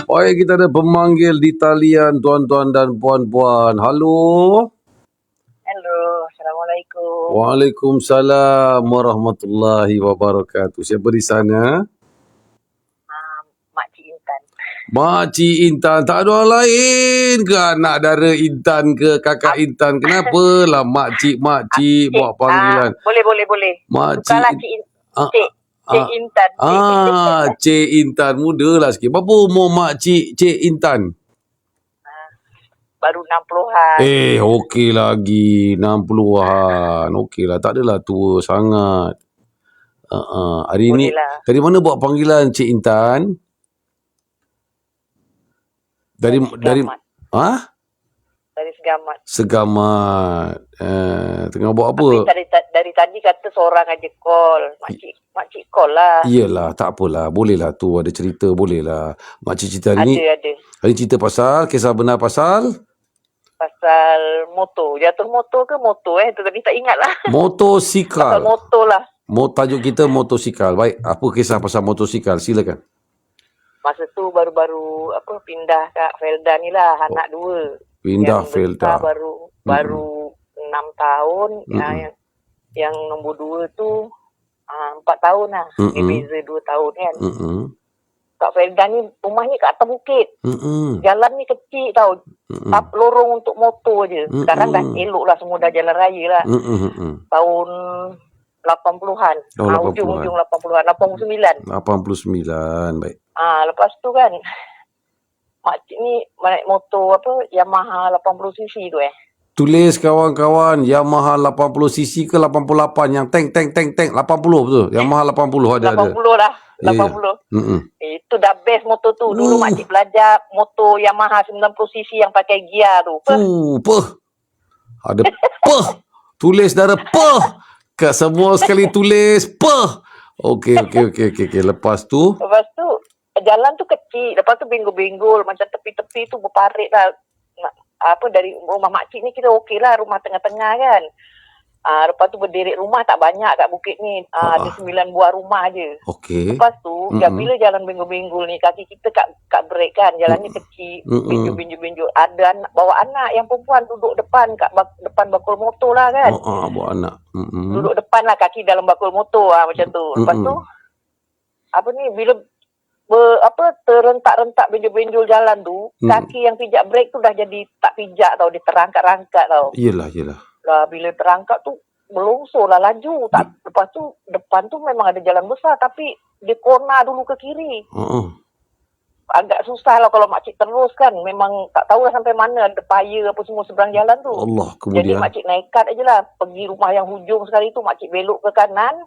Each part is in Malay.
Baik, kita ada pemanggil di talian, tuan-tuan dan puan-puan. Halo. Hello, Assalamualaikum. Waalaikumsalam warahmatullahi wabarakatuh. Siapa di sana? Makcik Intan. Makcik Intan. Tak ada orang lain ke? Anak dara Intan ke? Kakak Intan? Kenapalah makcik-makcik buat panggilan? Boleh. Makcik. Bukanlah Cik Intan. Cik Intan. Mudalah sikit. Berapa umur makcik Cik Intan? Baru 60-an. Okey lagi. 60-an. Okey lah. Tak adalah tua sangat. Hari ni Bolehlah. dari mana buat panggilan Cik Intan? Dari Segamat. Segamat. Tengah buat apa? Tapi dari tadi kata seorang aja call. Makcik call lah. Iyalah, tak apalah. Bolehlah tu ada cerita, bolehlah. Makcik cerita hari ni. Ada. Hari ni cerita pasal, kisah benar pasal motor. Jatuh motor ke motor tu tadi tak ingat lah. motosikal. Pasal motor lah. Tajuk kita motosikal. Baik, apa kisah pasal motosikal? Silakan. Masa tu baru pindah kat Felda ni lah, anak dua. Pindah yang Felda. Baru 6 tahun. Yang nombor 2 tu 4 tahun lah. Dia beza 2 tahun kan. Kat Felda ni rumahnya kat atas bukit. Jalan ni kecil tau. Lorong untuk motor je. Sekarang dah elok lah, semua dah jalan raya lah. Tahun 80-an. Ujung-ujung 80-an. 89. 89. Baik. Lepas tu kan makcik ni naik motor Yamaha 80cc tu Tulis kawan-kawan, Yamaha 80cc ke 88 yang tank 80 betul. Yamaha 80 ada. 80 lah. 80. Itu dah best motor tu. Dulu makcik belajar motor Yamaha 90cc yang pakai gear tu. Ada tulis darah Kat semua sekali tulis Okey. Lepas tu jalan tu kecil. Lepas tu benggol-benggol. Macam tepi-tepi tu berparit lah. Dari rumah makcik ni kita okey lah. Rumah tengah-tengah kan. Lepas tu berderet rumah tak banyak kat bukit ni. Ada 9 buah rumah je. Okey. Lepas tu bila jalan benggol-benggol ni, kaki kita kat brek kan. Jalannya kecil. Binjul-binjul. Ada bawa anak yang perempuan duduk depan depan bakul motor lah kan. Bawa anak. Duduk depan lah, kaki dalam bakul motor macam tu. Lepas tu bila terrentak-rentak benjol-benjol jalan tu, kaki yang pijak brek tu dah jadi tak pijak tau, dia terangkat-rangkat tau. Yelah. Lah bila terangkat tu melongsor lah laju. Lepas tu depan tu memang ada jalan besar, tapi dia corner dulu ke kiri. Agak susah lah kalau makcik terus kan. Memang tak tahu lah sampai mana, ada paya apa semua seberang jalan tu. Allah, kemudian jadi makcik nekat aje lah. Pergi rumah yang hujung sekali tu, makcik belok ke kanan.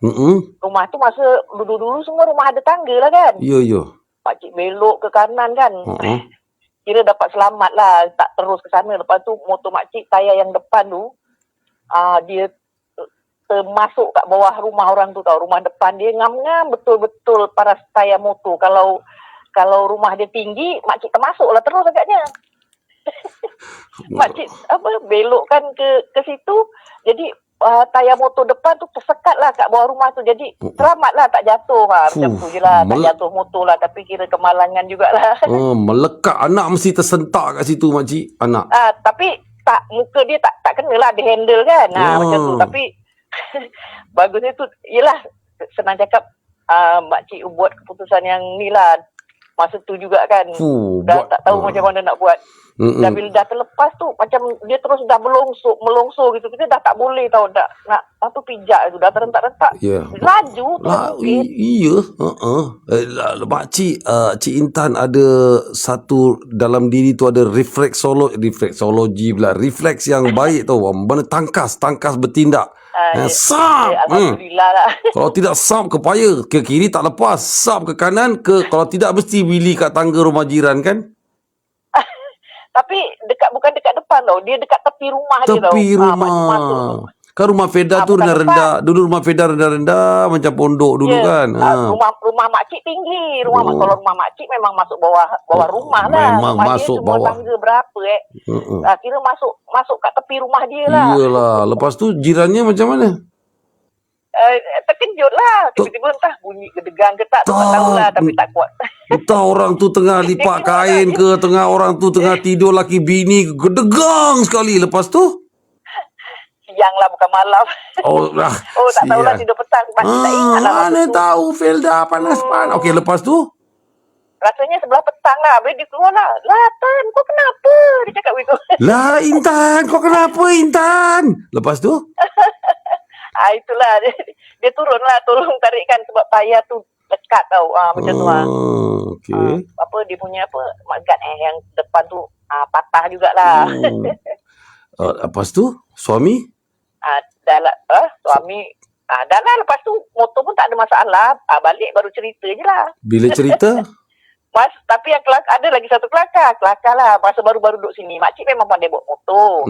Rumah tu masa dulu-dulu semua rumah ada tangga lah kan. Ya. Makcik belok ke kanan kan. Kira dapat selamat lah, tak terus ke sana. Lepas tu motor makcik tayar yang depan tu, dia termasuk kat bawah rumah orang tu tau. Rumah depan dia ngam-ngam betul-betul paras tayar motor. Kalau rumah dia tinggi, makcik termasuk lah terus agaknya. Makcik belokkan ke situ. Jadi tayar motor depan tu tersekat lah kat bawah rumah tu. Jadi selamat lah, tak jatuh lah. Macam tu je lah. Tak jatuh motor lah. Tapi kira kemalangan jugalah. Melekat. Anak mesti tersentak kat situ makcik. Anak. Tapi muka dia tak kena lah. Dia handle kan. Macam tu. Tapi bagusnya tu, yelah, senang cakap, makcik buat keputusan yang ni lah. Masa tu juga kan. Dah tak tahu macam mana nak buat. Dan bila dah terlepas tu, macam dia terus dah melongsor gitu. Kita dah tak boleh tau. Nak pijak tu. Dah terentak-rentak. Laju tu. Iya. Makcik, Cik Intan ada satu dalam diri tu ada refleksologi pula. Refleks yang baik tau. Mana tangkas bertindak. Alhamdulillah lah. Kalau tidak sap ke paya, ke kiri tak lepas, sap ke kanan, kalau tidak mesti wili kat tangga rumah jiran kan. Tapi bukan dekat depan tau, dia dekat tepi rumah dia tau. Tepi rumah. Kan rumah Feda tu rendah-rendah. Dulu rumah Feda rendah-rendah macam pondok dulu kan. Rumah makcik tinggi. Kalau rumah makcik memang masuk bawah rumah lah. Memang rumah masuk dia bawah. Tangga berapa kira masuk kat tepi rumah dia lah. Iyalah. Lepas tu jirannya macam mana? Terkejut lah. Tiba-tiba entah bunyi gedegang ke tak tahulah, tapi tak kuat. Entah orang tu tengah lipat kain ke, tengah orang tu tengah tidur laki bini, gedegang sekali. Lepas tu? Siang lah, bukan malam. Oh, lah. Tak tahulah tidur petang. Masih tak ingat lah masa Mana tu. tahu Felda panas-panas. Okey, lepas tu? Rasanya sebelah petang lah. Habis dia keluar lah. Lah, Tan, kau kenapa? Dia cakap begitu. Lah, Intan, kau kenapa Intan? Lepas tu? Itulah. Dia turun lah. Tolong tarikkan sebab tayar tu dekat tau. Macam tu lah. Okey. Dia punya magat yang depan tu patah jugalah. Lepas tu? Suami? Dah lah. Suami. Dah lah. Lepas tu motor pun tak ada masalah. Balik baru cerita je lah. Bila cerita? Tapi yang ada lagi satu kelakar lah. Masa baru-baru duduk sini, makcik memang pandai bawa motor.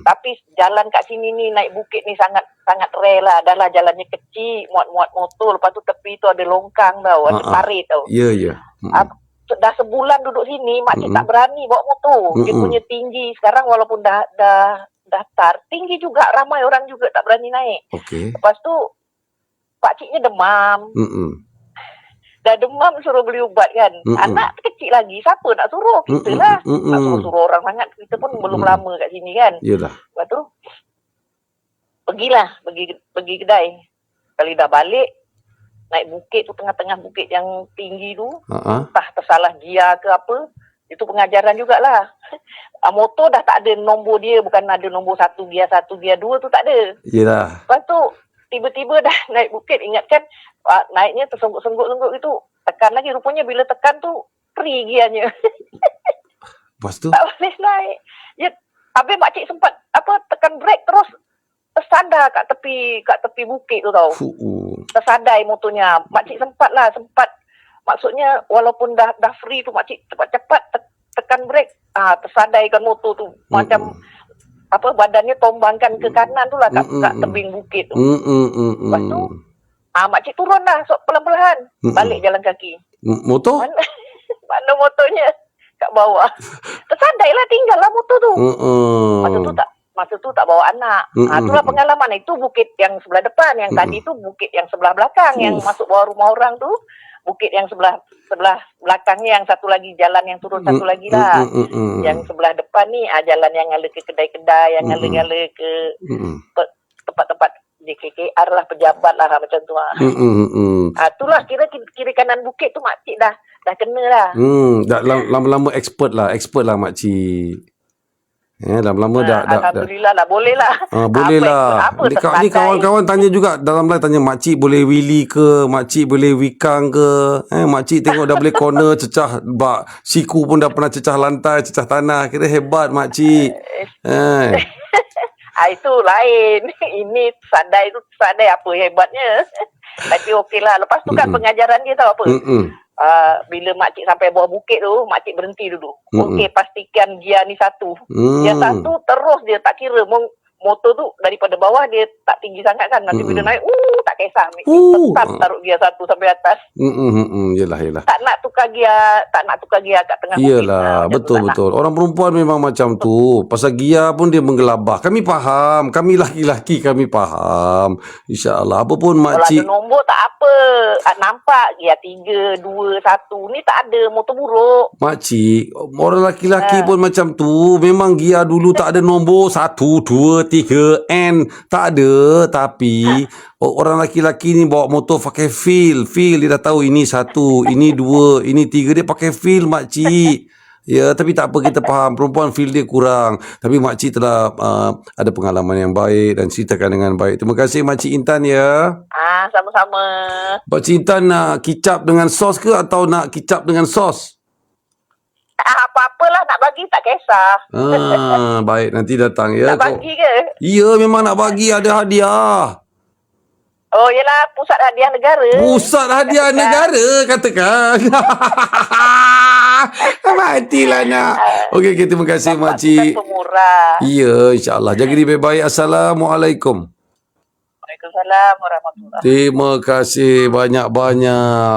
Tapi jalan kat sini ni, naik bukit ni sangat rare lah. Dah lah jalannya kecil, muat-muat motor. Lepas tu tepi tu ada longkang tau, ada parit tau. Ya. Dah sebulan duduk sini, makcik tak berani bawa motor. Dia punya tinggi. Sekarang walaupun dah tar, tinggi juga. Ramai orang juga tak berani naik. Okey. Lepas tu pakciknya demam. Dah demam suruh beli ubat kan. Anak kecil lagi. Siapa nak suruh? Kita lah. Nak suruh orang sangat. Kita pun belum lama kat sini kan. Yalah. Lepas tu, pergi kedai. Kali dah balik, naik bukit tu, tengah-tengah bukit yang tinggi tu. Entah tersalah gia ke apa. Itu pengajaran jugalah. Motor dah tak ada nombor dia. Bukan ada nombor 1, gia 1, gia 2 tu tak ada. Yalah. Lepas tu, tiba-tiba dah naik bukit, ingatkan naiknya tersengguk-sengguk itu, tekan lagi, rupanya bila tekan tu free gianya. Lepas tu? Tak boleh naik. Habis makcik sempat tekan brake terus tersadar kat tepi bukit tu tau. Tersadai motornya. Makcik sempat maksudnya walaupun dah free tu, makcik cepat-cepat tekan brake, tersadaikan motor tu. Macam badannya tombangkan ke kanan tu lah kat tebing bukit tu. Lepas tu makcik turun lah pelan-pelan. Balik jalan kaki. Motor? Mana motornya? Kat bawah. Tersadai lah, tinggal lah motor tu. Masa tu tak bawa anak. Itulah pengalaman. Itu bukit yang sebelah depan. Yang tadi tu bukit yang sebelah belakang. Yang masuk bawah rumah orang tu. Bukit yang sebelah belakangnya, yang satu lagi jalan yang turun satu lagi lah. Yang sebelah depan ni jalan yang ngalir ke kedai-kedai, yang ngalir ke tempat-tempat JKKR lah, pejabat lah macam tu lah. Itulah kiri kanan bukit tu makcik dah kena lah. Dah lama-lama expert lah makcik. Lama-lama dah. Alhamdulillah lah, boleh lah. Boleh lah. Ni kawan-kawan tanya juga dalam line, tanya makcik boleh wheelie ke, makcik boleh wikang ke. Makcik tengok dah boleh corner, cecah siku pun dah pernah cecah lantai, cecah tanah. Kira hebat makcik. Itu lain. Ini sadai apa hebatnya. Tapi okey lah. Lepas tu kan pengajaran dia tahu apa? Bila makcik sampai bawah bukit tu, makcik berhenti dulu. Okey, pastikan gia ni 1. Gia 1 terus dia, tak kira motor tu daripada bawah dia tak tinggi sangat kan. Nanti bila naik, tak kisah. Tetap taruh gia 1 sampai atas. Yelah. Tak nak tukar gia kat tengah bukit. Yelah, betul. Orang perempuan memang macam tu. Pasal gia pun dia menggelabah. Kami faham. Kami laki-laki, kami faham. InsyaAllah. Apa pun makcik. Kalau ada nombor tak apa. Nampak gia 3, 2, 1. Ni tak ada motor buruk. Makcik, orang laki-laki pun macam tu. Memang gia dulu tak ada nombor 1, 2, 3, N. Tak ada. Tapi orang laki-laki ni bawa motor pakai feel. Dia dah tahu ini 1, ini 2, ini 3. Dia pakai feel makcik. Ya, tapi tak apa, kita faham. Perempuan feel dia kurang. Tapi makcik telah ada pengalaman yang baik dan ceritakan dengan baik. Terima kasih Makcik Intan ya. Sama-sama. Makcik Intan nak kicap dengan sos ke atau nak kicap dengan sos? Apa-apalah nak bagi, tak kisah. Baik, nanti datang ya. Nak bagi ke? Ya, memang nak bagi, ada hadiah. Oh, yelah, pusat hadiah negara. Pusat hadiah negara, katakan. Matilah nak. Okey, terima kasih makcik. Murah. Ya, insyaAllah. Jaga diri baik-baik. Assalamualaikum. Waalaikumsalam warahmatullahi. Terima kasih banyak-banyak.